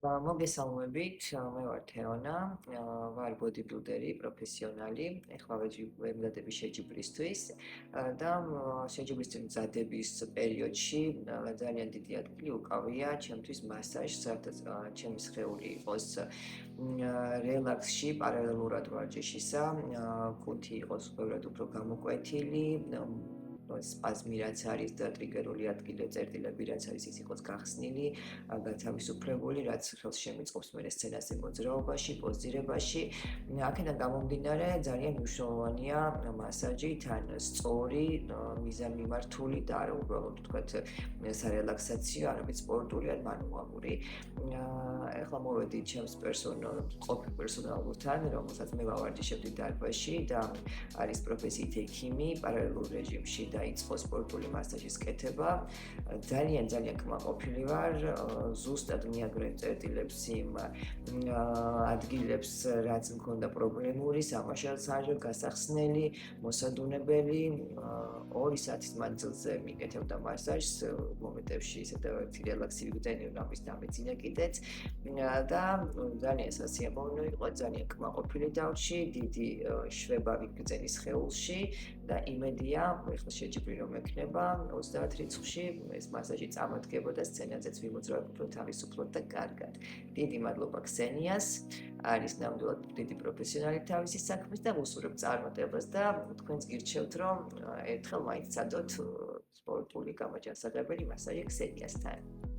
მოგესალმებით, მე ვარ თეონა, ვარ ბოდიბილდერი, პროფესიონალი, ეხლა ვემზადები შეჯიბრისთვის და შეჯიბრისთვის მზადების პერიოდში ძალიან დიდი ადგილი უკავია ჩემთვის მასაჟს, სადაც ჩემი სხეული იყოს რელაქსში, პარალელურად ვარჯიშისა, კუნთი იყოს ბევრად უფრო გამოკვეთილი, სპაზმი რაც არის და ტრიგერული ადგილი, წერტილები რაც არის, ის იყოს გახსნილი, გათავისუფლებული, რაც ხელს შემიწყობს მე სცენაზე მოძრაობაში, პოზირებაში. აქედან გამომდინარე, ძალიან მნიშვნელოვანია მასაჟი, თან სწორი, მიზანმიმართული და არა უბრალოდ ვთქვათ სარელაქსაციო, არამედ სპორტული ან მანუალური. ეხლა მოვედი ჩემს ყოფილ პერსონალურთან, რომელსაც მე ვავარჯიშებდი დარბაზში და არის პროფესიით ექიმი, პარალელურ რეჟიმში დაიწყო სპორტული მასაჟის კეთება. ძალიან კმაყოფილი ვარ, ზუსტად მიაგროვე წერტილებს იმ ადგილებს, რაც მქონდა პრობლემური, სამაშველო გასახსნელი, მოსადუნებელი, 2 საათის მანძილზე მიკეთებდა მასაჟს, მომენტებში ისედავეთი რელაქსი ვიგრძენი, ამის დამეძინა კიდეც და ძალიან სასიამოვნო იყო, ძალიან კმაყოფილი დავში, დიდი შვება ვიგრძენი სხეულში და იმედია, ეხლა შეჯიბრი რომ ექნება 30 რიცხვში ეს მასაჟი წამოდგებოდა სცენაზეც ვიმოძრავებ უფრო თავისუფლად და კარგად. დიდი მადლობა ქსენიას, არის ნამდვილად დიდი პროფესიონალი თავისი საქმის და ვუსურებ წარმატებას და თქვენს გირჩევთ რომ ერთხელ მაინც ცადოთ სპორტული გამაჯანსაღებელი მასაჟი ქსენიასთან.